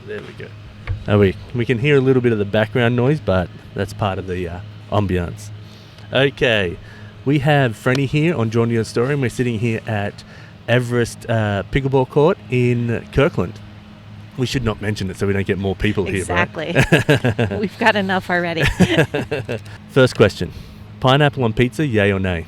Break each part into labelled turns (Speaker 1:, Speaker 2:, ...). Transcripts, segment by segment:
Speaker 1: There we go. We can hear a little bit of the background noise, but that's part of the ambiance. Okay, we have Franny here on Join Your Story, and we're sitting here at Everest Pickleball Court in Kirkland. We should not mention it so we don't get more people here, right?
Speaker 2: Exactly. We've got enough already.
Speaker 1: First question. Pineapple on pizza, yay or nay?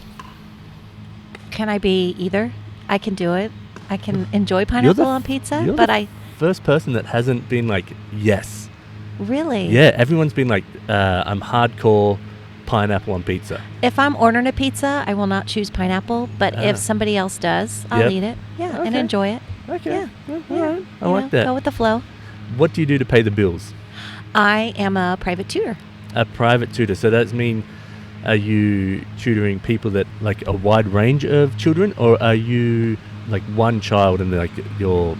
Speaker 2: Can I be either? I can do it. I can enjoy pineapple on pizza, but I...
Speaker 1: first person that hasn't been like, yes.
Speaker 2: Really?
Speaker 1: Yeah, everyone's been like, I'm hardcore pineapple on pizza.
Speaker 2: If I'm ordering a pizza, I will not choose pineapple, but if somebody else does, I'll eat it. Yeah, and enjoy it.
Speaker 1: Okay.
Speaker 2: Yeah.
Speaker 1: All right. I like that.
Speaker 2: Go with the flow.
Speaker 1: What do you do to pay the bills?
Speaker 2: I am a private tutor.
Speaker 1: A private tutor. So that means, are you tutoring people that like a wide range of children, or are you like one child and like you're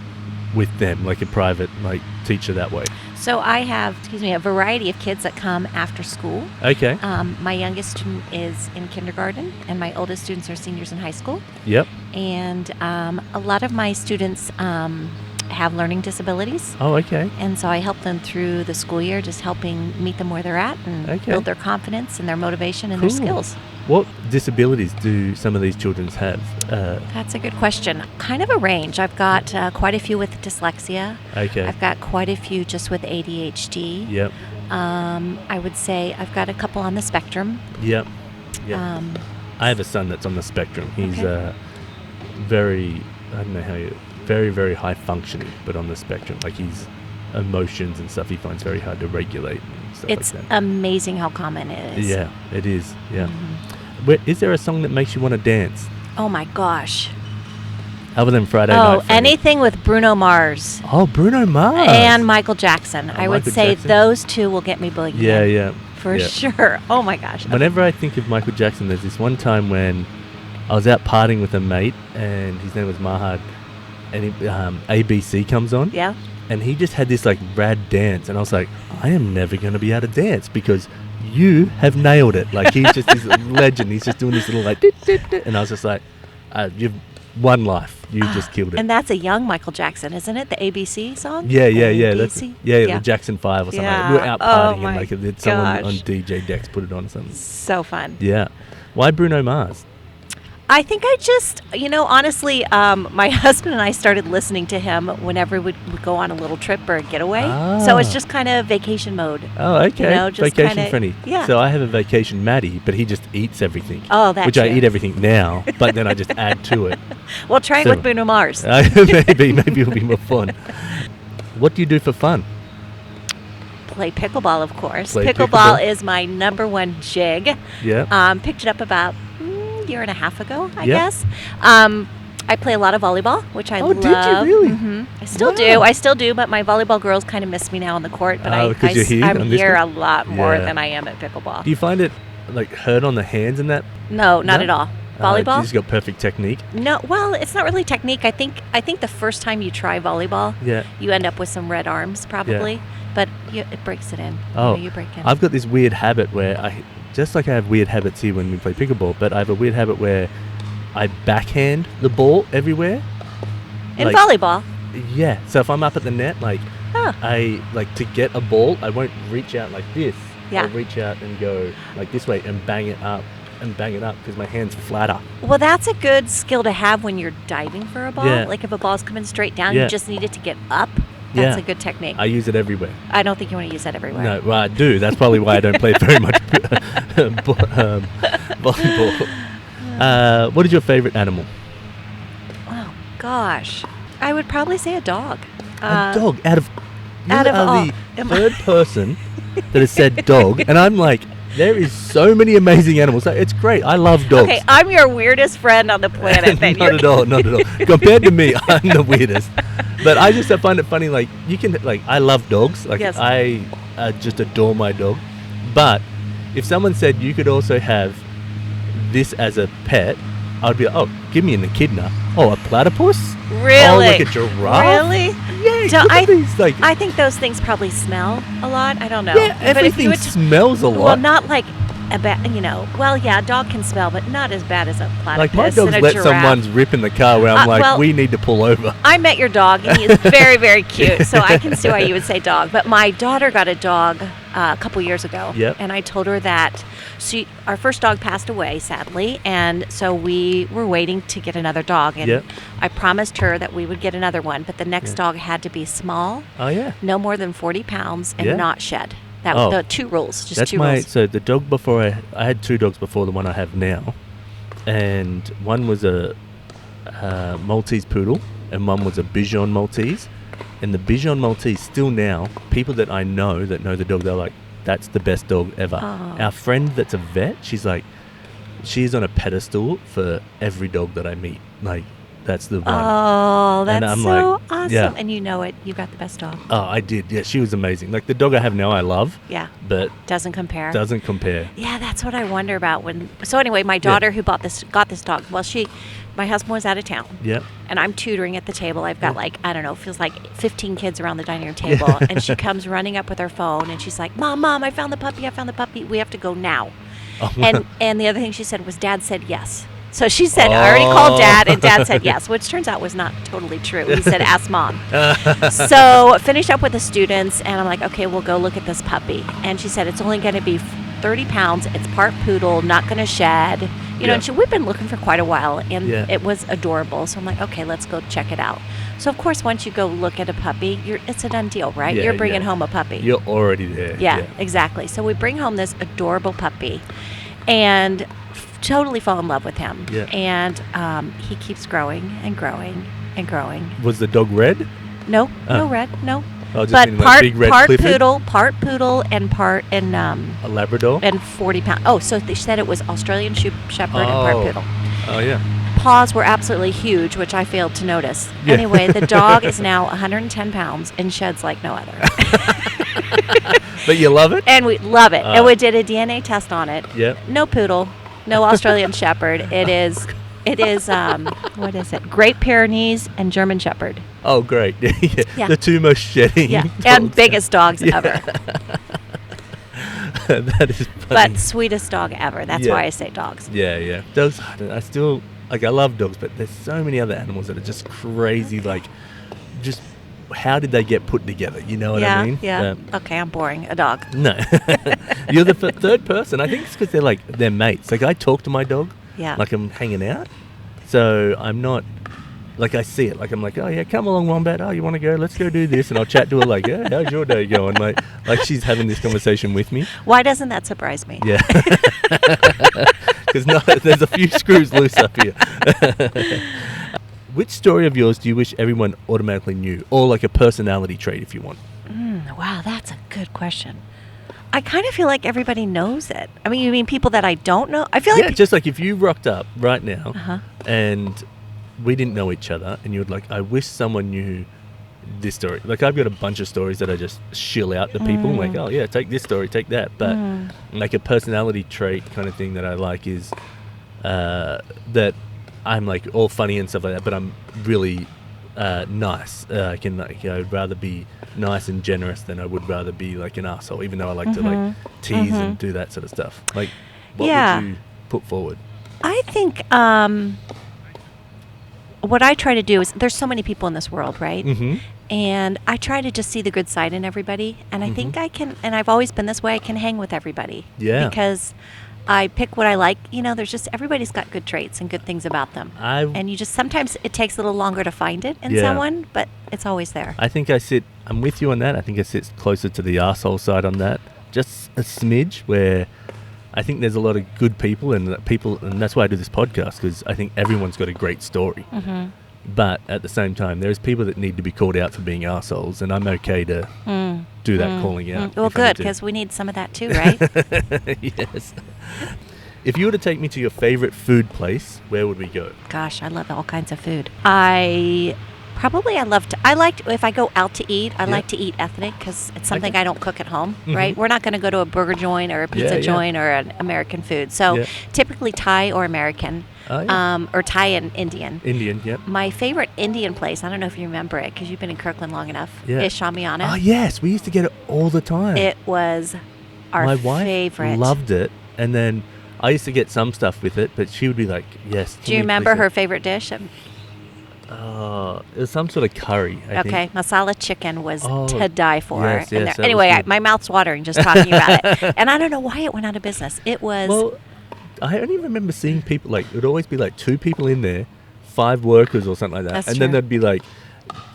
Speaker 1: with them, like a private like teacher that way?
Speaker 2: So I have, a variety of kids that come after school.
Speaker 1: Okay.
Speaker 2: My youngest student is in kindergarten, and my oldest students are seniors in high school.
Speaker 1: Yep.
Speaker 2: And a lot of my students have learning disabilities.
Speaker 1: Oh, okay.
Speaker 2: And so I help them through the school year, just helping meet them where they're at and build their confidence and their motivation and their skills.
Speaker 1: What disabilities do some of these children have?
Speaker 2: That's a good question. Kind of a range. I've got quite a few with dyslexia.
Speaker 1: Okay.
Speaker 2: I've got quite a few just with ADHD.
Speaker 1: Yep.
Speaker 2: I would say I've got a couple on the spectrum.
Speaker 1: Yep. I have a son that's on the spectrum. He's very very high functioning, but on the spectrum. Like his emotions and stuff he finds very hard to regulate and stuff
Speaker 2: it's
Speaker 1: like that.
Speaker 2: Amazing how common it is.
Speaker 1: Yeah, it is. Yeah.
Speaker 2: Mm-hmm.
Speaker 1: Is there a song that makes you want to dance?
Speaker 2: Oh my gosh.
Speaker 1: Other than Friday Night?
Speaker 2: Oh, anything with Bruno Mars.
Speaker 1: Oh, Bruno Mars.
Speaker 2: And Michael Jackson. I would say
Speaker 1: Jackson?
Speaker 2: those two will get me boogieing.
Speaker 1: Yeah.
Speaker 2: For sure. Oh my gosh.
Speaker 1: Whenever I think of Michael Jackson, there's this one time when I was out partying with a mate, and his name was Mahad, and ABC comes on.
Speaker 2: Yeah.
Speaker 1: And he just had this like rad dance, and I was like, I am never going to be able to dance because you have nailed it. Like he's just this legend. He's just doing this little like, and I was just like, you've one life. You just killed it.
Speaker 2: And that's a young Michael Jackson, isn't it? The ABC song?
Speaker 1: Yeah.
Speaker 2: That's
Speaker 1: the Jackson 5 or something.
Speaker 2: Yeah.
Speaker 1: We were out partying and like someone on
Speaker 2: gosh.
Speaker 1: DJ Dex put it on or something.
Speaker 2: So fun.
Speaker 1: Yeah. Why Bruno Mars?
Speaker 2: I think I just, honestly, my husband and I started listening to him whenever we'd go on a little trip or a getaway. So it's just kind of vacation mode.
Speaker 1: Oh, okay.
Speaker 2: Just
Speaker 1: vacation
Speaker 2: kinda,
Speaker 1: Franny.
Speaker 2: Yeah.
Speaker 1: So I have a vacation Maddie, but he just eats everything.
Speaker 2: Oh, that's
Speaker 1: which I eat everything now, but then I just add to it.
Speaker 2: Well, try it with Bruno Mars.
Speaker 1: Maybe it'll be more fun. What do you do for fun?
Speaker 2: Play pickleball, of course.
Speaker 1: Play
Speaker 2: pickleball is my number one jig.
Speaker 1: Yeah.
Speaker 2: Picked it up about year and a half ago, I guess. I play a lot of volleyball, which I love.
Speaker 1: Oh, did you really?
Speaker 2: Mm-hmm. I still do, but my volleyball girls kind of miss me now on the court, but I'm here a lot more than I am at pickleball.
Speaker 1: Do you find it like hurt on the hands and that?
Speaker 2: No, not at all. Volleyball?
Speaker 1: You just got perfect technique?
Speaker 2: No, well, it's not really technique. I think the first time you try volleyball, you end up with some red arms probably, but it breaks it in.
Speaker 1: Oh,
Speaker 2: you break in.
Speaker 1: I've got this weird habit where just like I have weird habits here when we play pickleball, but I have a weird habit where I backhand the ball everywhere.
Speaker 2: In volleyball?
Speaker 1: Yeah. So if I'm up at the net, I like to get a ball, I won't reach out like this.
Speaker 2: Yeah.
Speaker 1: I'll reach out and go like this way and bang it up because my hand's flatter.
Speaker 2: Well, that's a good skill to have when you're diving for a ball.
Speaker 1: Yeah.
Speaker 2: Like if a ball's coming straight down, you just need it to get up. That's a good technique.
Speaker 1: I use it everywhere.
Speaker 2: I don't think you want to use that everywhere.
Speaker 1: No, well, I do. That's probably why I don't play very much volleyball. What is your favorite animal?
Speaker 2: Oh, gosh. I would probably say a dog.
Speaker 1: A dog? You
Speaker 2: are
Speaker 1: the third person that has said dog, and I'm like, there is so many amazing animals. It's great. I love dogs.
Speaker 2: Okay, I'm your weirdest friend on the planet.
Speaker 1: Not at all. Compared to me, I'm the weirdest. But I just find it funny. Like I love dogs. Like
Speaker 2: yes.
Speaker 1: I just adore my dog. But if someone said you could also have this as a pet, I'd be like, oh, give me an echidna. Oh, a platypus?
Speaker 2: Really?
Speaker 1: Oh, like a giraffe?
Speaker 2: Really?
Speaker 1: Yeah.
Speaker 2: So
Speaker 1: I
Speaker 2: think those things probably smell a lot. I don't know.
Speaker 1: Yeah, everything smells a lot.
Speaker 2: Well, not like well, yeah, a dog can smell, but not as bad as a platypus.
Speaker 1: Like my dog's
Speaker 2: and a
Speaker 1: let
Speaker 2: giraffe.
Speaker 1: someone's rip in the car where I'm like,
Speaker 2: well,
Speaker 1: we need to pull over.
Speaker 2: I met your dog, and he is very, very cute, so I can see why you would say dog. But my daughter got a dog a couple years ago, and I told her that our first dog passed away, sadly, and so we were waiting to get another dog, and I promised her that we would get another one, but the next dog had to be small, no more than 40 pounds, and not shed. That was the 2 rules, just 2 rules.
Speaker 1: So the dog before I had 2 dogs before the one I have now, and one was a Maltese poodle, and one was a Bichon Maltese. And the Bichon Maltese, still now, people that I know that know the dog, they're like, that's the best dog ever. Our friend that's a vet, she's like, she's on a pedestal for every dog that I meet. Like, that's the one.
Speaker 2: Oh, that's so awesome.
Speaker 1: Yeah.
Speaker 2: And you know it. You got the best dog.
Speaker 1: Oh, I did. Yeah, she was amazing. Like, the dog I have now, I love.
Speaker 2: Yeah.
Speaker 1: But
Speaker 2: doesn't compare.
Speaker 1: Yeah,
Speaker 2: that's what I wonder about So anyway, my daughter who got this dog, well, my husband was out of town.
Speaker 1: Yeah.
Speaker 2: And I'm tutoring at the table. I've got I don't know, feels like 15 kids around the dining room table. And she comes running up with her phone and she's like, Mom, I found the puppy. We have to go now. Oh, and the other thing she said was, Dad said yes. So she said, I already called Dad, and Dad said yes, which turns out was not totally true. He said, ask Mom. So finished up with the students, and I'm like, okay, we'll go look at this puppy. And she said, it's only going to be 30 pounds. It's part poodle, not going to shed. And we've been looking for quite a while, and it was adorable. So I'm like, okay, let's go check it out. So, of course, once you go look at a puppy, it's a done deal, right? You're bringing home a puppy.
Speaker 1: You're already there.
Speaker 2: Yeah, exactly. So we bring home this adorable puppy, and totally fall in love with him.
Speaker 1: Yeah.
Speaker 2: And he keeps growing and growing and growing.
Speaker 1: Was the dog red?
Speaker 2: No, no red, no.
Speaker 1: Oh, just
Speaker 2: but
Speaker 1: part big red
Speaker 2: part
Speaker 1: Clifford?
Speaker 2: poodle, and part
Speaker 1: a Labrador?
Speaker 2: And 40 pounds. Oh, so they said it was Australian Shepherd and part poodle.
Speaker 1: Oh, yeah.
Speaker 2: Paws were absolutely huge, which I failed to notice. Yeah. Anyway, the dog is now 110 pounds and sheds like no other.
Speaker 1: But you love it?
Speaker 2: And we love it. And we did a DNA test on it.
Speaker 1: Yeah.
Speaker 2: No poodle, no Australian Shepherd. It is what is it? Great Pyrenees and German Shepherd.
Speaker 1: Oh, great. Yeah. The 2 most shedding dogs.
Speaker 2: And biggest dogs ever.
Speaker 1: That is funny.
Speaker 2: But sweetest dog ever. That's why I say dogs.
Speaker 1: Yeah. Dogs, I still, I love dogs, but there's so many other animals that are just crazy, just how did they get put together? You know what I mean?
Speaker 2: Yeah. Okay, I'm boring. A dog.
Speaker 1: No. You're the third person. I think it's because they're mates. Like, I talk to my dog.
Speaker 2: Yeah.
Speaker 1: Like, I'm hanging out. So I'm not, I see it. Like, I'm like, oh, yeah, come along, Wombat. Oh, you want to go? Let's go do this. And I'll chat to her like, yeah, how's your day going? Like she's having this conversation with me.
Speaker 2: Why doesn't that surprise me?
Speaker 1: Yeah. Because there's a few screws loose up here. Which story of yours do you wish everyone automatically knew? Or like a personality trait if you want?
Speaker 2: Wow, that's a good question. I kind of feel like everybody knows it. I mean, you mean people that I don't know? I feel like...
Speaker 1: Yeah, just like if you rocked up right now and we didn't know each other and you would like, I wish someone knew this story. Like, I've got a bunch of stories that I just shill out to people. Like, oh, yeah, take this story, take that. But like a personality trait kind of thing that I like is that I'm like all funny and stuff like that, but I'm really nice. I'd rather be nice and generous than I would rather be like an asshole, even though I like to like tease and do that sort of stuff. Like, what would you put forward?
Speaker 2: I think what I try to do is, there's so many people in this world, right? And I try to just see the good side in everybody. And I think I can, and I've always been this way, I can hang with everybody.
Speaker 1: Yeah.
Speaker 2: Because I pick what I like. There's just, everybody's got good traits and good things about them. And you just, sometimes it takes a little longer to find it in someone, but it's always there.
Speaker 1: I think I'm with you on that. I think I sit closer to the arsehole side on that. Just a smidge, where I think there's a lot of good people, and that's why I do this podcast, because I think everyone's got a great story. But at the same time, there's people that need to be called out for being arseholes, and I'm okay to do that calling out.
Speaker 2: Well, good, because we need some of that too, right?
Speaker 1: Yes. If you were to take me to your favorite food place, where would we go?
Speaker 2: Gosh, I love all kinds of food. I like if I go out to eat, I like to eat ethnic, because it's something I don't cook at home, right? We're not going to go to a burger joint or a pizza joint or an American food. So typically Thai or American, or Thai and Indian.
Speaker 1: Indian, yep.
Speaker 2: My favorite Indian place, I don't know if you remember it, because you've been in Kirkland long enough, is Shamiana.
Speaker 1: Oh, yes. We used to get it all the time.
Speaker 2: It was our favorite.
Speaker 1: My wife loved it. And then I used to get some stuff with it, but she would be like, yes.
Speaker 2: Do you remember her favorite dish?
Speaker 1: It was some sort of curry, I think.
Speaker 2: Masala chicken was to die for.
Speaker 1: Yes, yes,
Speaker 2: anyway, my mouth's watering just talking about it. And I don't know why it went out of business. It was...
Speaker 1: Well, I only remember seeing people, like, it would always be like 2 people in there, 5 workers or something like that.
Speaker 2: That's
Speaker 1: and
Speaker 2: true.
Speaker 1: then there'd be like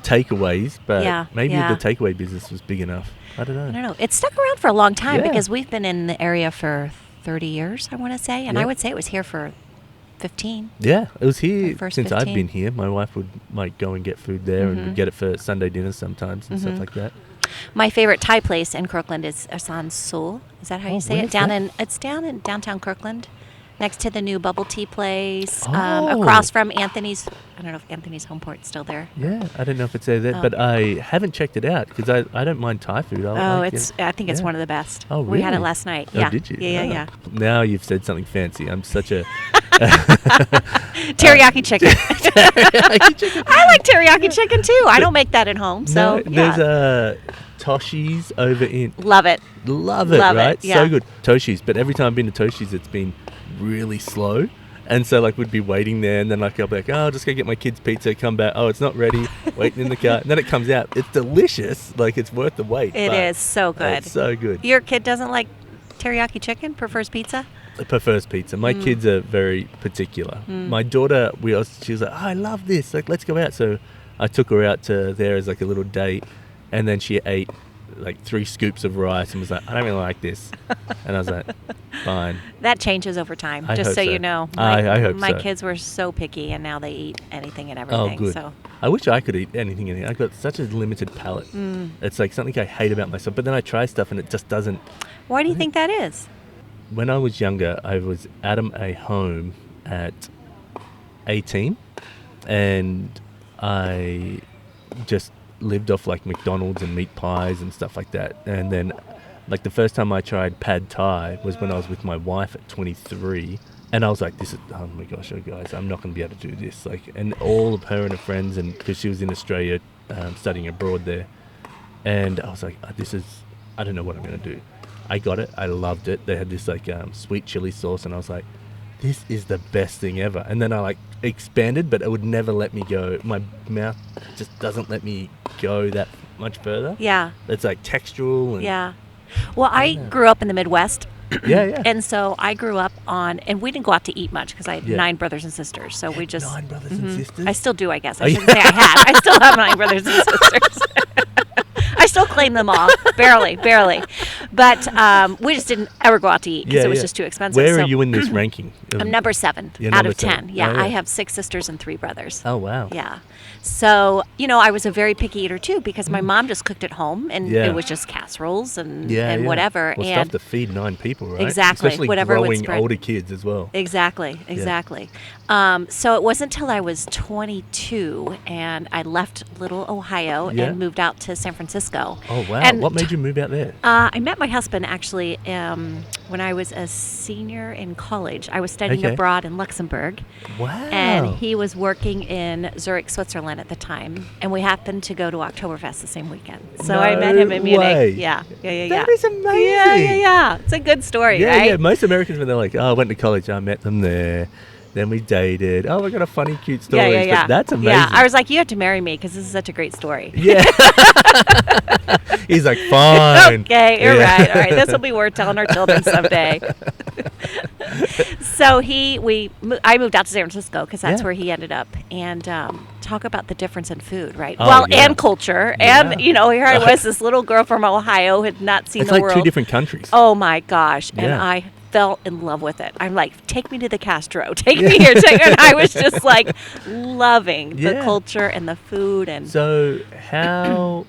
Speaker 1: takeaways, but maybe
Speaker 2: yeah.
Speaker 1: the takeaway business was big enough. I don't know.
Speaker 2: It stuck around for a long time
Speaker 1: Yeah.
Speaker 2: because we've been in the area for 30 years, I want to say. And I would say it was here for 15.
Speaker 1: Yeah, it was here
Speaker 2: The first
Speaker 1: since
Speaker 2: 15.
Speaker 1: I've been here. My wife would like go and get food there and would get it for Sunday dinners sometimes and stuff like that.
Speaker 2: My favorite Thai place in Kirkland is Asansol. Is that how you say it?
Speaker 1: where's
Speaker 2: It's down in downtown Kirkland, next to the new bubble tea place,
Speaker 1: Oh.
Speaker 2: across from Anthony's. I don't know if Anthony's Home Port's still there.
Speaker 1: Yeah, I don't know if it's there, but I haven't checked it out because I don't mind Thai food.
Speaker 2: I think it's one of the best.
Speaker 1: Oh,
Speaker 2: We had it
Speaker 1: really?
Speaker 2: last night.
Speaker 1: Oh,
Speaker 2: Yeah.
Speaker 1: did you?
Speaker 2: Yeah.
Speaker 1: Now you've said something fancy. I'm such a...
Speaker 2: Teriyaki chicken. I like teriyaki chicken too. I don't make that at home, so
Speaker 1: There's Toshi's over in...
Speaker 2: love it.
Speaker 1: Love it,
Speaker 2: Love it,
Speaker 1: right?
Speaker 2: yeah.
Speaker 1: So good. Toshi's, but every time I've been to Toshi's, it's been really slow. And so, like, we'd be waiting there, and then, like, I'll be like, I'll just go get my kids' pizza, come back. Oh, it's not ready. Waiting in the car. And then it comes out. It's delicious. Like, it's worth the wait.
Speaker 2: It is so good.
Speaker 1: It's so good.
Speaker 2: Your kid doesn't like teriyaki chicken, prefers pizza?
Speaker 1: Prefers pizza. My kids are very particular. My daughter, she was like, I love this. Like, let's go out. So I took her out to there as, like, a little date. And then she ate like 3 scoops of rice and was like, I don't really like this. And I was like, fine.
Speaker 2: That changes over time,
Speaker 1: I
Speaker 2: just
Speaker 1: hope
Speaker 2: so
Speaker 1: so.
Speaker 2: you know.
Speaker 1: I hope
Speaker 2: my
Speaker 1: so.
Speaker 2: kids were so picky, and now they eat anything and everything.
Speaker 1: Oh, good.
Speaker 2: So.
Speaker 1: I wish I could eat anything. I've got such a limited palate. It's like something I hate about myself. But then I try stuff and it just doesn't.
Speaker 2: Why do you think that is?
Speaker 1: When I was younger, I was at a home at 18, and I just lived off like McDonald's and meat pies and stuff like that. And then like the first time I tried pad thai was when I was with my wife at 23, and I was like, oh my gosh, guys, I'm not going to be able to do this. Like, and all of her and her friends, and because she was in Australia studying abroad there, and I was like, I don't know what I'm going to do. I got it. I loved it. They had this like sweet chili sauce, and I was like, this is the best thing ever. And then I like expanded, but it would never let me go. My mouth just doesn't let me go that much further.
Speaker 2: Yeah.
Speaker 1: It's like textural. And
Speaker 2: Yeah. Well, I grew up in the Midwest.
Speaker 1: Yeah.
Speaker 2: And so I grew up and we didn't go out to eat much because I had 9 brothers and sisters. So we just...
Speaker 1: 9 brothers and sisters?
Speaker 2: I still do, I guess. I shouldn't say I had. I still have 9 brothers and sisters. I still claim them all. Barely. But we just didn't ever go out to eat because it was just too expensive.
Speaker 1: Where are you in this ranking?
Speaker 2: I'm number 7
Speaker 1: You're
Speaker 2: out
Speaker 1: number
Speaker 2: of 10.
Speaker 1: 7.
Speaker 2: Yeah,
Speaker 1: Oh, yeah.
Speaker 2: I have 6 sisters and 3 brothers.
Speaker 1: Oh, wow.
Speaker 2: Yeah. So, I was a very picky eater too because my mom just cooked at home and it was just casseroles and whatever.
Speaker 1: Well,
Speaker 2: and
Speaker 1: stuff to feed 9 people, right?
Speaker 2: Exactly.
Speaker 1: Especially
Speaker 2: Whatever would
Speaker 1: growing
Speaker 2: spread.
Speaker 1: older kids as well.
Speaker 2: Exactly. So it wasn't until I was 22 and I left Little Ohio and moved out to San Francisco.
Speaker 1: Oh, wow.
Speaker 2: And
Speaker 1: What made you move out there?
Speaker 2: I met my husband actually when I was a senior in college. I was studying abroad in Luxembourg.
Speaker 1: Wow.
Speaker 2: And he was working in Zurich, Switzerland at the time. And we happened to go to Oktoberfest the same weekend. So I met him in Munich.
Speaker 1: Way.
Speaker 2: Yeah.
Speaker 1: That is amazing.
Speaker 2: Yeah. It's a good story, right?
Speaker 1: Yeah. Most Americans, when they're like, I went to college, I met them there. Then we dated. Oh, we got a funny, cute story.
Speaker 2: Yeah.
Speaker 1: But that's amazing.
Speaker 2: Yeah, I was like, you have to marry me because this is such a great story.
Speaker 1: Yeah. He's like, fine.
Speaker 2: Okay, all right. This will be worth telling our children someday. So I moved out to San Francisco because that's where he ended up, and talk about the difference in food, right? And culture, and here I was, this little girl from Ohio, had not seen
Speaker 1: it's
Speaker 2: the
Speaker 1: like
Speaker 2: world.
Speaker 1: 2 different countries.
Speaker 2: Oh my gosh! And I fell in love with it. I'm like, take me to the Castro, take me here, and I was just like loving the culture and the food. And
Speaker 1: so how,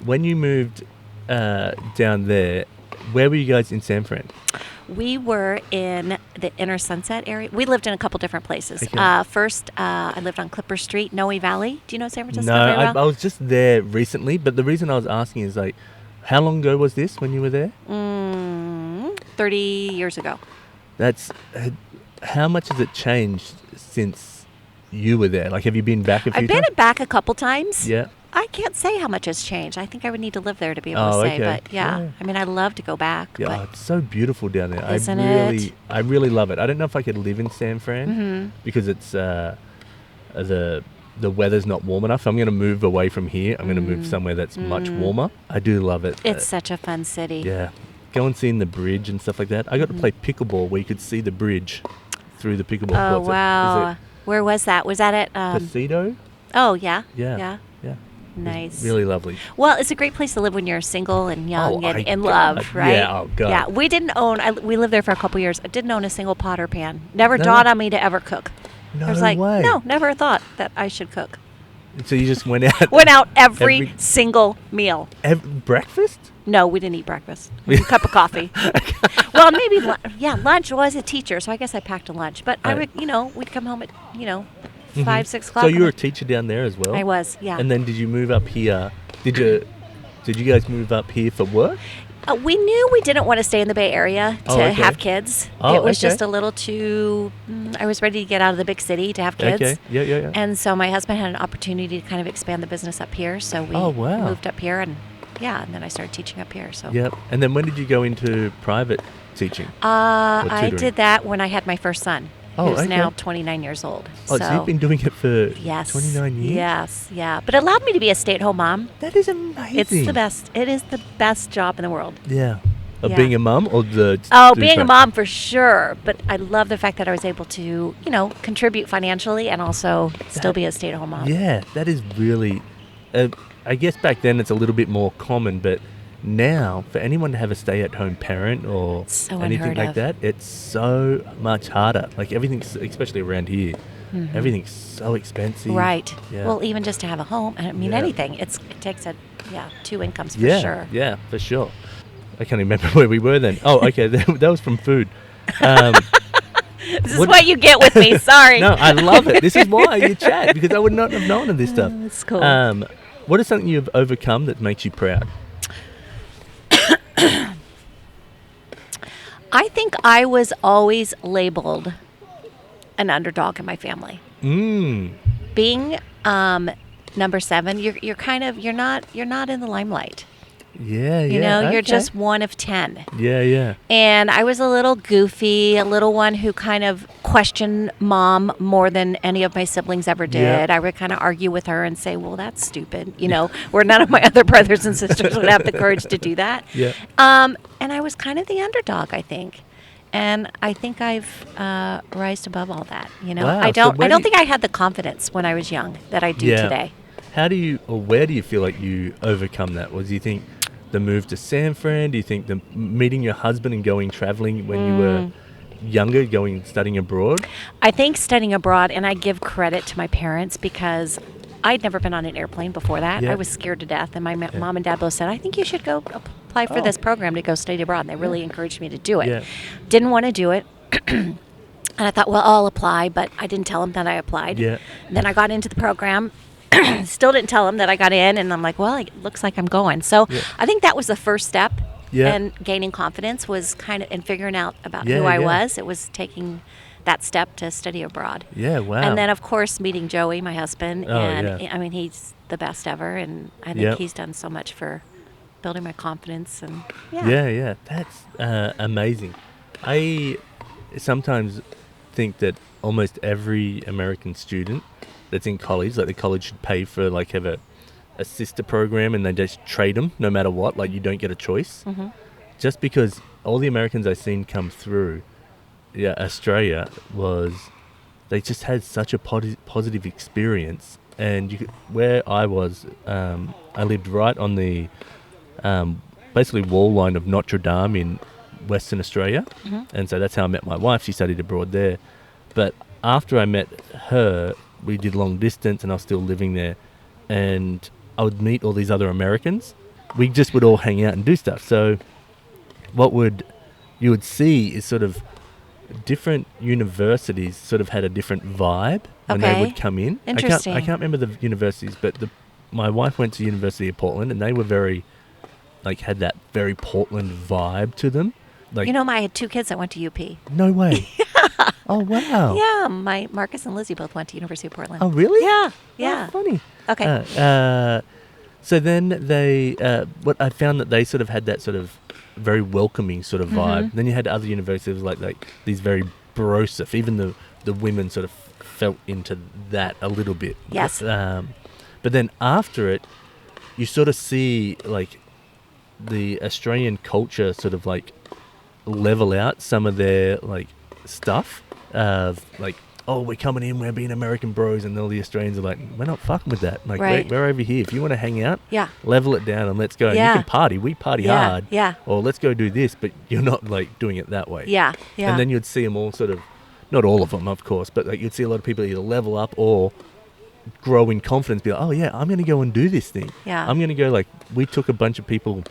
Speaker 1: when you moved down there, where were you guys in San Fran?
Speaker 2: We were in the Inner Sunset area. We lived in a couple different places.
Speaker 1: Okay.
Speaker 2: First, I lived on Clipper Street, Noe Valley. Do you know San Francisco
Speaker 1: No,
Speaker 2: very well?
Speaker 1: I was just there recently, but the reason I was asking is like, how long ago was this when you were there?
Speaker 2: 30 years ago.
Speaker 1: That's how much has it changed since you were there? Like, have you been back a few times?
Speaker 2: I've been back a couple times.
Speaker 1: Yeah.
Speaker 2: I can't say how much has changed. I think I would need to live there to be able
Speaker 1: Oh,
Speaker 2: to say.
Speaker 1: okay.
Speaker 2: But yeah, I mean, I love to go back.
Speaker 1: Yeah,
Speaker 2: But
Speaker 1: it's so beautiful down there.
Speaker 2: Isn't it?
Speaker 1: I really love it. I don't know if I could live in San Fran because it's the weather's not warm enough. I'm going to move away from here. I'm going to move somewhere that's much warmer. I do love it.
Speaker 2: It's such a fun city.
Speaker 1: Yeah. Go and see the bridge and stuff like that. I got to play pickleball where you could see the bridge through the pickleball
Speaker 2: Oh,
Speaker 1: courts.
Speaker 2: wow. Where was that? Was that at...
Speaker 1: Casito?
Speaker 2: Oh, yeah.
Speaker 1: Yeah.
Speaker 2: Nice.
Speaker 1: Really lovely.
Speaker 2: Well, it's a great place to live when you're single and young and in
Speaker 1: God.
Speaker 2: love, right?
Speaker 1: Yeah, oh, God.
Speaker 2: Yeah, we didn't own... we lived there for a couple years. I didn't own a single pot or pan. Never dawned on me to ever cook.
Speaker 1: No
Speaker 2: I was like,
Speaker 1: way.
Speaker 2: no, never thought that I should cook.
Speaker 1: So you just went out?
Speaker 2: Went out every single meal.
Speaker 1: Breakfast?
Speaker 2: No, we didn't eat breakfast. A cup of coffee. Well, maybe, lunch. Well, I was a teacher, so I guess I packed a lunch. But I would, we'd come home at, 5, 6 o'clock.
Speaker 1: So you were a teacher down there as well?
Speaker 2: I was, yeah.
Speaker 1: And then did you move up here? Did you guys move up here for work?
Speaker 2: We knew we didn't want to stay in the Bay Area to have kids.
Speaker 1: Oh,
Speaker 2: it was just a little too... I was ready to get out of the big city to have kids.
Speaker 1: Okay, yeah.
Speaker 2: And so my husband had an opportunity to kind of expand the business up here. So we moved up here and then I started teaching up here. So.
Speaker 1: Yep. And then when did you go into private teaching?
Speaker 2: I did that when I had my first son. Who's now 29 years old.
Speaker 1: Oh, so you've been doing it for 29 years?
Speaker 2: Yes, yeah. But it allowed me to be a stay-at-home mom.
Speaker 1: That is amazing.
Speaker 2: It's the best. It is the best job in the world.
Speaker 1: Yeah. Of being a mom or
Speaker 2: being a mom for sure. But I love the fact that I was able to, contribute financially and also still be a stay-at-home mom.
Speaker 1: Yeah, that is really... I guess back then it's a little bit more common, but now for anyone to have a stay-at-home parent or anything like that, it's so much harder. Like everything's, especially around here, everything's so expensive.
Speaker 2: Right.
Speaker 1: Yeah.
Speaker 2: Well, even just to have a home, anything. It takes 2 incomes for sure.
Speaker 1: Yeah, for sure. I can't remember where we were then. Oh, okay, that was from food.
Speaker 2: This is what you get with me. Sorry.
Speaker 1: No, I love it. This is why you chat, because I would not have known of this stuff.
Speaker 2: That's cool.
Speaker 1: What is something you've overcome that makes you proud?
Speaker 2: I think I was always labeled an underdog in my family. Being number 7, you're not in the limelight.
Speaker 1: Yeah,
Speaker 2: you're just one of 10.
Speaker 1: Yeah.
Speaker 2: And I was a little goofy, a little one who kind of questioned mom more than any of my siblings ever did.
Speaker 1: Yeah.
Speaker 2: I would kind of argue with her and say, well, that's stupid, where none of my other brothers and sisters would have the courage to do that.
Speaker 1: Yeah.
Speaker 2: And I was kind of the underdog, I think. And I think I've rised above all that.
Speaker 1: Wow.
Speaker 2: I don't think I had the confidence when I was young that I do today.
Speaker 1: Where do you feel like you overcome that? Do you think the move to San Fran? Do you think the meeting your husband and going traveling when you were younger, studying abroad?
Speaker 2: I think studying abroad, and I give credit to my parents because I'd never been on an airplane before that.
Speaker 1: Yeah.
Speaker 2: I was scared to death, and my mom and dad both said, I think you should go apply for this program to go study abroad, and they really encouraged me to do it.
Speaker 1: Yeah.
Speaker 2: Didn't want to do it. And I thought, well, I'll apply, but I didn't tell them that I applied.
Speaker 1: Yeah.
Speaker 2: And then I got into the program. Still didn't tell them that I got in, and I'm like, well, it looks like I'm going. So I think that was the first step in gaining confidence, was kind of in figuring out about who I was. It was taking that step to study abroad.
Speaker 1: Yeah, wow.
Speaker 2: And then, of course, meeting Joey, my husband,
Speaker 1: I
Speaker 2: mean, he's the best ever, and I think he's done so much for building my confidence. And
Speaker 1: yeah, that's amazing. I sometimes think that almost every American student that's in college, like the college should pay for, like, have a sister program, and they just trade them no matter what. Like, you don't get a choice. Just because all the Americans I've seen come through Australia they just had such a positive experience. And where I was, I lived right on the basically wall line of Notre Dame in Western Australia. And so that's how I met my wife. She studied abroad there. But after I met her, we did long distance, and I was still living there, and I would meet all these other Americans. We just would all hang out and do stuff. So you would see is sort of different universities sort of had a different vibe when they would come in.
Speaker 2: Interesting.
Speaker 1: I can't remember the universities, but my wife went to University of Portland, and they were very, had that very Portland vibe to them.
Speaker 2: I had 2 kids that went to UP.
Speaker 1: No way. Oh, wow.
Speaker 2: Yeah, my Marcus and Lizzie both went to University of Portland.
Speaker 1: Oh, really?
Speaker 2: Yeah.
Speaker 1: Oh, funny.
Speaker 2: Okay.
Speaker 1: So then they, what I found that they sort of had that sort of very welcoming sort of vibe. Then you had other universities like these very bro stuff. Even the women sort of felt into that a little bit.
Speaker 2: Yes.
Speaker 1: But then after it, you sort of see like the Australian culture sort of like level out some of their like stuff of like, oh, we're coming in, we're being American bros, and all the Australians are like, we're not fucking with that. Like,
Speaker 2: Right.
Speaker 1: we're over here. If you want to hang out,
Speaker 2: Yeah.
Speaker 1: level it down and let's go.
Speaker 2: Yeah.
Speaker 1: And you can party. We party
Speaker 2: Yeah,
Speaker 1: hard.
Speaker 2: yeah.
Speaker 1: Or let's go do this, but you're not like doing it that way.
Speaker 2: Yeah. Yeah.
Speaker 1: And then you'd see them all sort of, not all of them, of course, but like you'd see a lot of people either level up or grow in confidence, be like, oh yeah, I'm going to go and do this thing.
Speaker 2: Yeah.
Speaker 1: I'm going to go, like, we took a bunch of people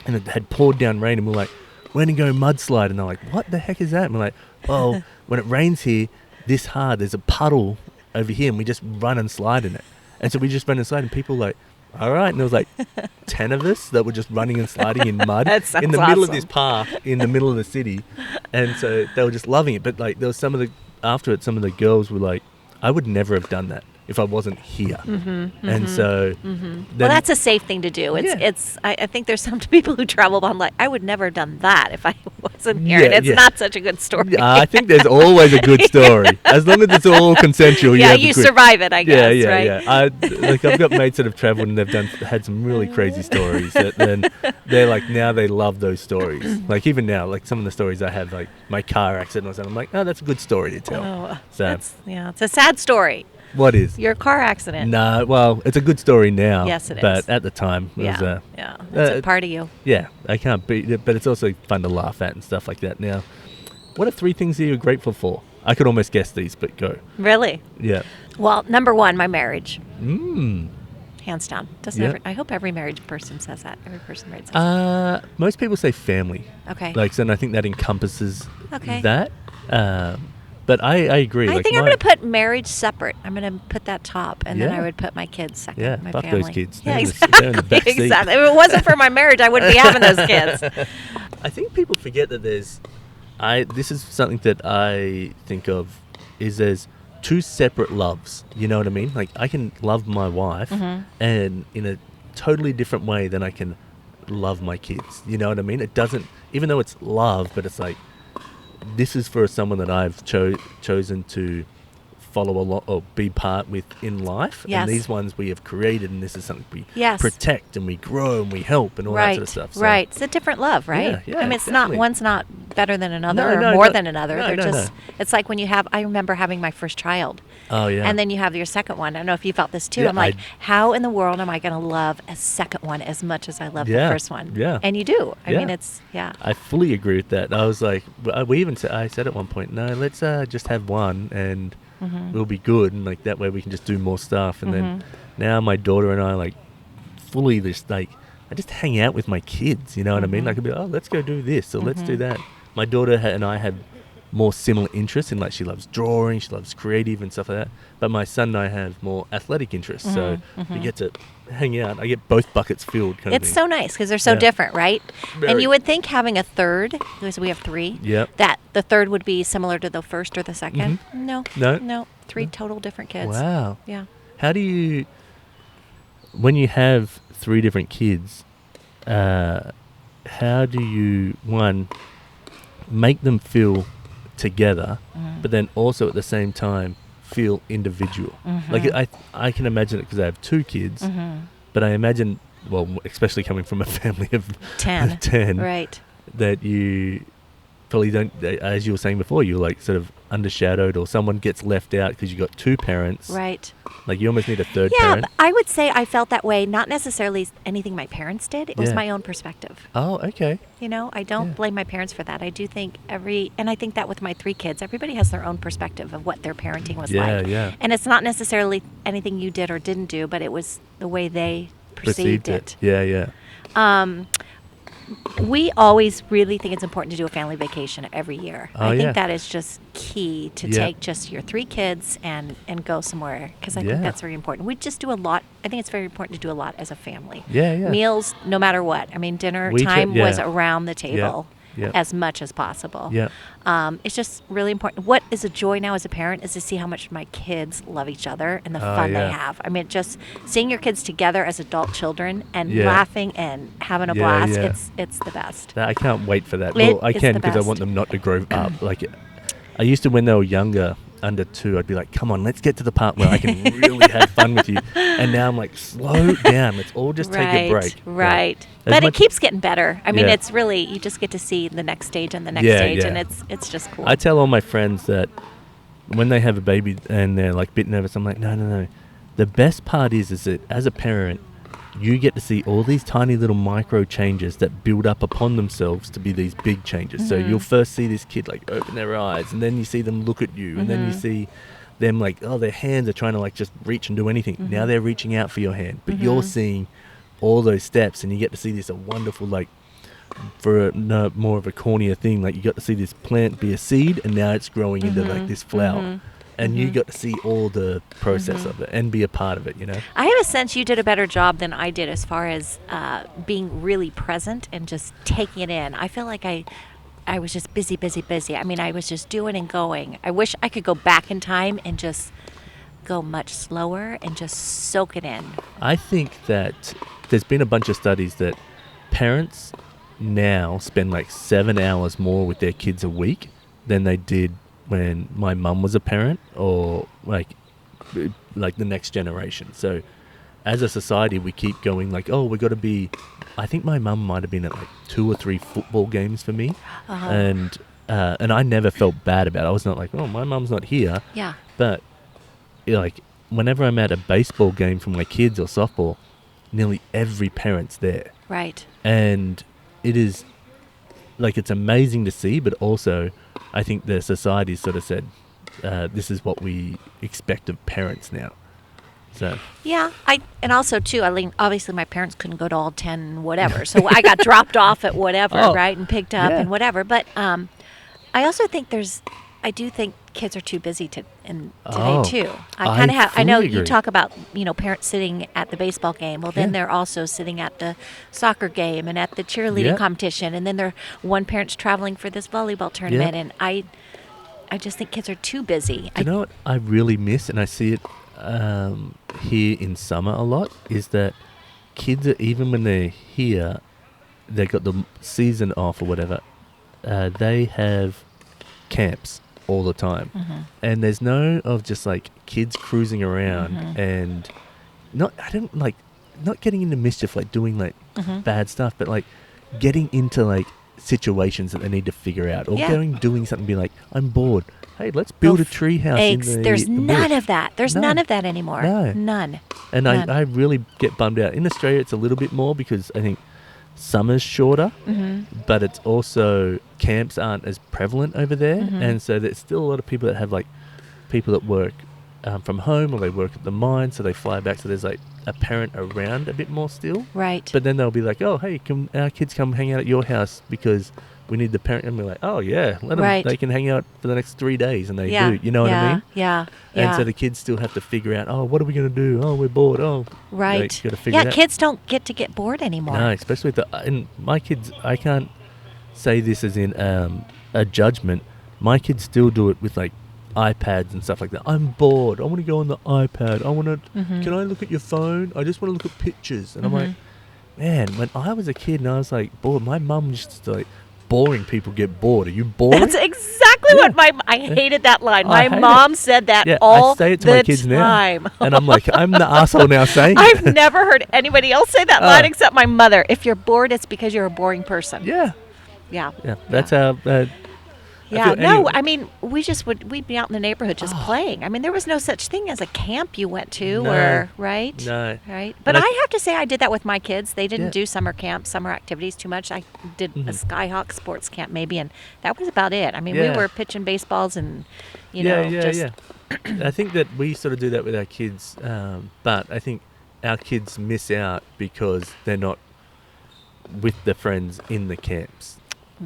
Speaker 1: and it had poured down rain and we're like, we're going to go mudslide. And they're like, what the heck is that? And we're like, oh, when it rains here this hard, there's a puddle over here and we just run and slide in it. And so we just run and slide and people were like, all right. And there was like 10 of us that were just running and sliding in mud
Speaker 2: That sounds
Speaker 1: in the middle of
Speaker 2: awesome.
Speaker 1: this park in the middle of the city. And so they were just loving it. But like there was some of the girls were like, I would never have done that if I wasn't here. And so then,
Speaker 2: Well, that's a safe thing to do. I think there's some people who travel, but I'm like, I would never have done that if I wasn't here.
Speaker 1: Yeah,
Speaker 2: And it's
Speaker 1: yeah.
Speaker 2: not such a good story.
Speaker 1: I think there's always a good story as long as it's all consensual.
Speaker 2: yeah,
Speaker 1: have a
Speaker 2: you
Speaker 1: good-
Speaker 2: survive it, I guess, right?
Speaker 1: Yeah. I've got mates that have travelled and they've had some really crazy stories. That then they're like, now they love those stories. Like even now, like some of the stories I have, like my car accident or something, I'm like, oh, that's a good story to tell.
Speaker 2: Oh,
Speaker 1: So
Speaker 2: it's a sad story.
Speaker 1: what is?
Speaker 2: Your car accident.
Speaker 1: No, well, it's a good story now.
Speaker 2: Yes, it
Speaker 1: but
Speaker 2: is.
Speaker 1: at the time, it was,
Speaker 2: Yeah, it's a part of you.
Speaker 1: yeah, I can't beat it, but it's also fun to laugh at and stuff like that. Now, what are 3 things that you're grateful for? I could almost guess these, but go.
Speaker 2: Really?
Speaker 1: Yeah.
Speaker 2: Well, number 1, my marriage.
Speaker 1: Mm.
Speaker 2: Hands down.
Speaker 1: Yeah.
Speaker 2: I hope every married person says that. Every person married says that.
Speaker 1: Most people say family.
Speaker 2: Okay.
Speaker 1: Like, so and I think that encompasses
Speaker 2: Okay.
Speaker 1: that. But I agree.
Speaker 2: I
Speaker 1: like
Speaker 2: think I'm going to put marriage separate. I'm going to put that top, and then
Speaker 1: Yeah.
Speaker 2: I would put my kids second.
Speaker 1: Yeah,
Speaker 2: my
Speaker 1: fuck
Speaker 2: family.
Speaker 1: those kids.
Speaker 2: Yeah,
Speaker 1: They're in the back seat.
Speaker 2: exactly. If it wasn't for my marriage, I wouldn't be having those kids.
Speaker 1: I think people forget that this is something that I think of is there's 2 separate loves. You know what I mean? Like I can love my wife and in a totally different way than I can love my kids. You know what I mean? It doesn't, even though it's love, but it's like, this is for someone that I've chosen to follow along or be part with in life.
Speaker 2: Yes.
Speaker 1: And these ones we have created, and this is something we
Speaker 2: Yes.
Speaker 1: protect and we grow and we help and all that sort of stuff. So,
Speaker 2: Right. It's a different love, right?
Speaker 1: Yeah,
Speaker 2: I mean, it's
Speaker 1: definitely.
Speaker 2: not, one's not better than another
Speaker 1: No,
Speaker 2: or more
Speaker 1: no.
Speaker 2: than another.
Speaker 1: No,
Speaker 2: They're
Speaker 1: no,
Speaker 2: just,
Speaker 1: no.
Speaker 2: it's like when you have, I remember having my first child.
Speaker 1: Oh, yeah.
Speaker 2: And then you have your second one. I don't know if you felt this too.
Speaker 1: Yeah,
Speaker 2: I'm like, how in the world am I going to love a second one as much as I love
Speaker 1: Yeah,
Speaker 2: the first one?
Speaker 1: yeah.
Speaker 2: And you do. I
Speaker 1: Yeah.
Speaker 2: mean, it's, yeah.
Speaker 1: I fully agree with that. I was like, I said at one point, no, let's just have one and we'll be good. And like that way we can just do more stuff. And then now my daughter and I like fully just like, I just hang out with my kids. You know what I mean? I could be, oh, let's go do this or let's do that. My daughter and I had more similar interests in like she loves drawing, she loves creative and stuff like that. But my son and I have more athletic interests. So we get to hang out. I get both buckets filled kind
Speaker 2: It's
Speaker 1: of thing.
Speaker 2: so nice because they're so
Speaker 1: Yeah.
Speaker 2: different, right?
Speaker 1: Very.
Speaker 2: And you would think having a third, because we have 3,
Speaker 1: Yep.
Speaker 2: that the third would be similar to the first or the second. No.
Speaker 1: No?
Speaker 2: 3 total different kids.
Speaker 1: Wow.
Speaker 2: Yeah.
Speaker 1: How do you, when you have 3 different kids, how do you, one, make them feel together, but then also at the same time feel individual? Like I can imagine it because I have 2 kids, but I imagine, well, especially coming from a family of
Speaker 2: 10.
Speaker 1: 10,
Speaker 2: Right.
Speaker 1: that you probably don't, as you were saying before, you're like sort of undershadowed or someone gets left out because you got 2 parents.
Speaker 2: Right.
Speaker 1: Like you almost need a third
Speaker 2: Yeah,
Speaker 1: parent.
Speaker 2: but I would say I felt that way, not necessarily anything my parents did. It was
Speaker 1: Yeah.
Speaker 2: my own perspective.
Speaker 1: Oh, okay.
Speaker 2: You know, I don't
Speaker 1: Yeah.
Speaker 2: blame my parents for that. I do think and I think that with my 3 kids, everybody has their own perspective of what their parenting was
Speaker 1: Yeah,
Speaker 2: like.
Speaker 1: yeah.
Speaker 2: And it's not necessarily anything you did or didn't do, but it was the way they perceived it.
Speaker 1: Yeah, yeah.
Speaker 2: We always really think it's important to do a family vacation every year.
Speaker 1: Oh,
Speaker 2: I
Speaker 1: yeah.
Speaker 2: think that is just key to
Speaker 1: Yeah.
Speaker 2: take just your 3 kids and go somewhere, because I
Speaker 1: Yeah.
Speaker 2: think that's very important. We just do a lot. I think it's very important to do a lot as a family.
Speaker 1: Yeah, yeah.
Speaker 2: Meals, no matter what. I mean, dinner
Speaker 1: We
Speaker 2: time
Speaker 1: yeah.
Speaker 2: was around the table.
Speaker 1: Yep.
Speaker 2: as much as possible.
Speaker 1: Yep.
Speaker 2: It's just really important. What is a joy now as a parent is to see how much my kids love each other and the fun they have. I mean, just seeing your kids together as adult children and laughing and having a blast, it's the best.
Speaker 1: I can't wait for that. Well, I can because I want them not to grow up. Like, I used to when they were younger, under 2, I'd be like, come on, let's get to the part where I can really have fun with you. And now I'm like, slow down. Let's all just take a break.
Speaker 2: Right. But it keeps getting better. I mean, it's really, you just get to see the next stage and the next stage, and it's just cool.
Speaker 1: I tell all my friends that when they have a baby and they're like a bit nervous, I'm like, no. The best part is that as a parent, you get to see all these tiny little micro changes that build up upon themselves to be these big changes. So you'll first see this kid like open their eyes, and then you see them look at you, and then you see them like, oh, their hands are trying to like just reach and do anything. Now they're reaching out for your hand, but you're seeing all those steps, and you get to see this a wonderful, like, for more of a cornier thing, like you got to see this plant be a seed, and now it's growing into like this flower. And you got to see all the process of it and be a part of it, you know?
Speaker 2: I have a sense you did a better job than I did as far as being really present and just taking it in. I feel like I was just busy. I mean, I was just doing and going. I wish I could go back in time and just go much slower and just soak it in.
Speaker 1: I think that there's been a bunch of studies that parents now spend like 7 hours more with their kids a week than they did when my mum was a parent, or like the next generation. So as a society, we keep going like, oh, we got to be, I think my mum might have been at like 2 or 3 football games for me. And I never felt bad about it. I was not like, oh, my mum's not here.
Speaker 2: Yeah.
Speaker 1: But like whenever I'm at a baseball game for my kids or softball, nearly every parent's there.
Speaker 2: Right.
Speaker 1: And it is like, it's amazing to see, but also I think the society sort of said, this is what we expect of parents now. So
Speaker 2: yeah, and also too, I mean, obviously my parents couldn't go to all 10 whatever, so I got dropped off at whatever, right, and picked up and whatever. But I also think I do think kids are too busy today too. I kind of have. I know you talk about parents sitting at the baseball game. Well, then they're also sitting at the soccer game and at the cheerleading competition, and then one parent's traveling for this volleyball tournament. And I just think kids are too busy.
Speaker 1: You know what I really miss, and I see it here in summer a lot, is that kids, even when they're here, they've got the season off or whatever, they have camps all the time. And there's no of just like kids cruising around and not getting into mischief, like doing like bad stuff, but like getting into like situations that they need to figure out, or doing something, be like, I'm bored. Hey, let's build a tree house in the
Speaker 2: There's none
Speaker 1: bush.
Speaker 2: of that. There's none of that anymore.
Speaker 1: No.
Speaker 2: None.
Speaker 1: And I really get bummed out. In Australia, it's a little bit more because I think summer's shorter, but it's also camps aren't as prevalent over there. And so there's still a lot of people that have like people that work from home, or they work at the mine, so they fly back. So there's like a parent around a bit more still.
Speaker 2: Right.
Speaker 1: But then they'll be like, oh, hey, can our kids come hang out at your house because we need the parent? And we're like, oh yeah, let them, they can hang out for the next 3 days, and they do, you know what I mean?
Speaker 2: Yeah.
Speaker 1: And so the kids still have to figure out, oh, what are we going to do? Oh, we're bored. Oh,
Speaker 2: right.
Speaker 1: Got to figure it out.
Speaker 2: Kids don't get bored anymore.
Speaker 1: No, especially and my kids, I can't say this as in a judgment. My kids still do it with like iPads and stuff like that. I'm bored. I want to go on the iPad. I want to, can I look at your phone? I just want to look at pictures. And I'm like, man, when I was a kid and I was like bored, my mum used to like, boring people get bored. Are you bored?
Speaker 2: That's exactly what I hated that line. My mom said that all
Speaker 1: I say it to
Speaker 2: the
Speaker 1: my kids
Speaker 2: time.
Speaker 1: Now. And I'm like, I'm the asshole now saying
Speaker 2: I've never heard anybody else say that line except my mother. If you're bored, it's because you're a boring person.
Speaker 1: Yeah. That's how.
Speaker 2: I mean, we'd be out in the neighborhood just playing. I mean, there was no such thing as a camp you went to, right?
Speaker 1: No.
Speaker 2: Right. But I have to say, I did that with my kids. They didn't do summer camp, summer activities too much. I did a Skyhawk sports camp maybe, and that was about it. I mean, we were pitching baseballs and,
Speaker 1: I think that we sort of do that with our kids, but I think our kids miss out because they're not with the friends in the camps.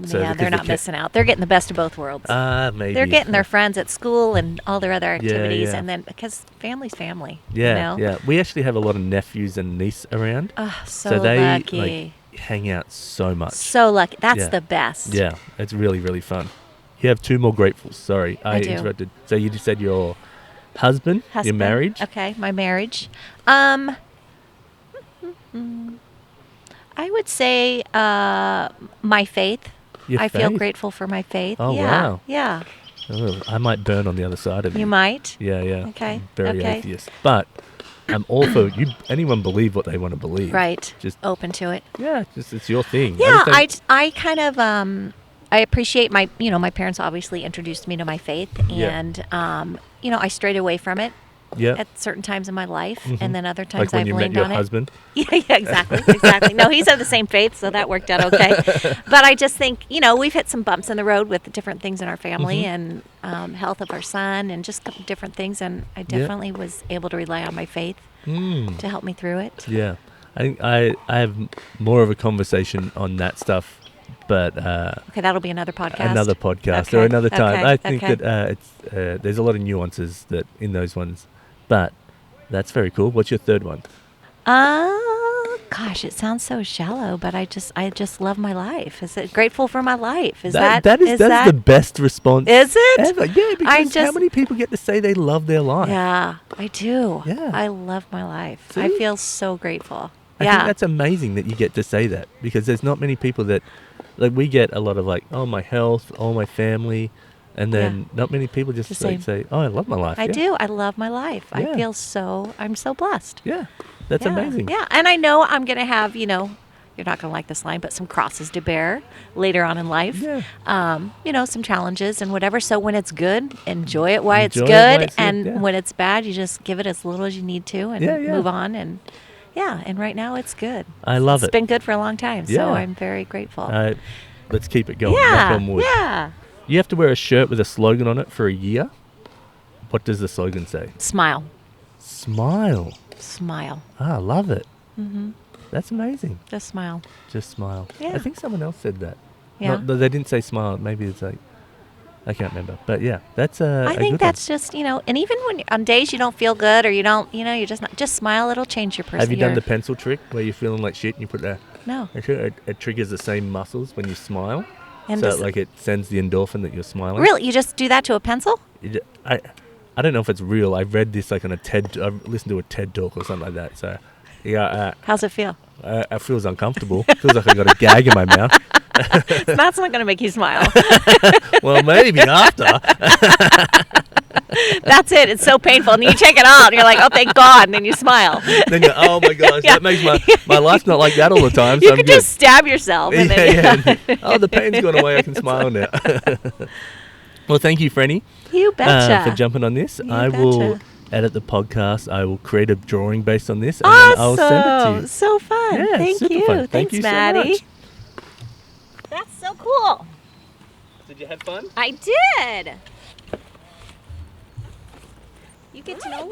Speaker 2: So they're not missing out. They're getting the best of both worlds.
Speaker 1: Maybe.
Speaker 2: They're getting their friends at school and all their other activities, and then because family's family.
Speaker 1: Yeah. We actually have a lot of nephews and niece around.
Speaker 2: Oh, so lucky.
Speaker 1: hang out so much.
Speaker 2: So lucky. That's
Speaker 1: Yeah.
Speaker 2: the best.
Speaker 1: Yeah, it's really, really fun. You have 2 more gratefuls. Sorry, I
Speaker 2: do.
Speaker 1: interrupted. So you just said your husband, your marriage.
Speaker 2: Okay, my marriage. I would say my faith.
Speaker 1: Your
Speaker 2: I feel
Speaker 1: faith?
Speaker 2: grateful for my faith.
Speaker 1: Oh,
Speaker 2: yeah.
Speaker 1: wow.
Speaker 2: Yeah.
Speaker 1: Oh, I might burn on the other side of you.
Speaker 2: You might.
Speaker 1: Yeah, yeah.
Speaker 2: Okay,
Speaker 1: I'm very
Speaker 2: okay.
Speaker 1: atheist. But I'm all for anyone believe what they want to believe.
Speaker 2: Right.
Speaker 1: Just
Speaker 2: open to it.
Speaker 1: yeah, just it's your thing.
Speaker 2: Yeah,
Speaker 1: I just
Speaker 2: I kind of I appreciate my my parents obviously introduced me to my faith,
Speaker 1: Yeah.
Speaker 2: and I strayed away from it
Speaker 1: yeah.
Speaker 2: at certain times in my life,
Speaker 1: Mhm.
Speaker 2: and then other times
Speaker 1: Like when
Speaker 2: I've
Speaker 1: you met
Speaker 2: leaned
Speaker 1: your
Speaker 2: on it.
Speaker 1: husband.
Speaker 2: Yeah, exactly. No, he's of the same faith, so that worked out okay. But I just think, we've hit some bumps in the road with different things in our family and health of our son and just different things. And I definitely was able to rely on my faith to help me through it.
Speaker 1: Yeah. I think I have more of a conversation on that stuff, but
Speaker 2: Okay, that'll be another podcast.
Speaker 1: another podcast
Speaker 2: Okay,
Speaker 1: or another time.
Speaker 2: okay,
Speaker 1: I think
Speaker 2: okay.
Speaker 1: that it's there's a lot of nuances that in those ones, but that's very cool. What's your third one?
Speaker 2: Gosh, it sounds so shallow, but I just love my life. Is it grateful for my life?
Speaker 1: That's the best response.
Speaker 2: Is it?
Speaker 1: Ever. Yeah, because how many people get to say they love their life?
Speaker 2: Yeah, I do.
Speaker 1: Yeah.
Speaker 2: I love my life.
Speaker 1: See?
Speaker 2: I feel so grateful.
Speaker 1: I
Speaker 2: Yeah.
Speaker 1: think that's amazing that you get to say that, because there's not many people that, like, we get a lot of like, oh, my health, oh, my family, and then not many people just say, oh, I love my life.
Speaker 2: I
Speaker 1: Yeah.
Speaker 2: do. I love my life.
Speaker 1: Yeah.
Speaker 2: I'm so blessed.
Speaker 1: Yeah, that's amazing.
Speaker 2: Yeah, and I know I'm going to have, you're not going to like this line, but some crosses to bear later on in life.
Speaker 1: Yeah.
Speaker 2: Some challenges and whatever. So when it's good, enjoy it while it's
Speaker 1: Enjoy it
Speaker 2: good.
Speaker 1: while it's good,
Speaker 2: And
Speaker 1: yeah.
Speaker 2: when it's bad, you just give it as little as you need to and
Speaker 1: Yeah, yeah.
Speaker 2: move on. And right now it's good.
Speaker 1: I love
Speaker 2: It's been good for a long time.
Speaker 1: Yeah.
Speaker 2: So I'm very grateful.
Speaker 1: Let's keep it going. Knock on wood.
Speaker 2: Yeah.
Speaker 1: You have to wear a shirt with a slogan on it for a year. What does the slogan say?
Speaker 2: Smile.
Speaker 1: Smile.
Speaker 2: Smile.
Speaker 1: Ah, I love it.
Speaker 2: Mm-hmm.
Speaker 1: That's amazing.
Speaker 2: Just smile.
Speaker 1: Just smile.
Speaker 2: Yeah.
Speaker 1: I think someone else said that.
Speaker 2: Yeah.
Speaker 1: They didn't say smile. Maybe it's like, I can't remember. But yeah, that's a
Speaker 2: I think
Speaker 1: good
Speaker 2: that's just, and even when on days you don't feel good or you don't, you're just smile. It'll change your
Speaker 1: one.
Speaker 2: person.
Speaker 1: Have you done the pencil trick where you're feeling like shit and you put that?
Speaker 2: No.
Speaker 1: It triggers the same muscles when you smile.
Speaker 2: And
Speaker 1: So like it sends the endorphin that you're smiling.
Speaker 2: Really? You just do that to a pencil?
Speaker 1: I don't know if it's real. I read this like on I've listened to a TED talk or something like that. So yeah,
Speaker 2: How's it feel?
Speaker 1: it feels uncomfortable. Feels like I got a gag in my mouth.
Speaker 2: That's not going to make you smile.
Speaker 1: Well, maybe after.
Speaker 2: That's it. It's so painful. And then you take it out and you're like, oh, thank God. And then you smile.
Speaker 1: Then you're, oh my gosh,
Speaker 2: Yeah.
Speaker 1: that makes my life's not like that all the time. So
Speaker 2: You
Speaker 1: I'm
Speaker 2: could
Speaker 1: good.
Speaker 2: just stab yourself. And then,
Speaker 1: Yeah. Oh, the pain's gone away. I can smile now. Well, thank you, Franny,
Speaker 2: You betcha.
Speaker 1: for jumping on this.
Speaker 2: You
Speaker 1: I will
Speaker 2: betcha.
Speaker 1: edit the podcast. I will create a drawing based on this, and then I'll send it to you.
Speaker 2: So fun.
Speaker 1: Yeah,
Speaker 2: Thank
Speaker 1: super
Speaker 2: you.
Speaker 1: fun. Thank
Speaker 2: Thanks,
Speaker 1: you so
Speaker 2: Maddie.
Speaker 1: much.
Speaker 2: That's so cool.
Speaker 1: Did you have fun?
Speaker 2: I did. You get to know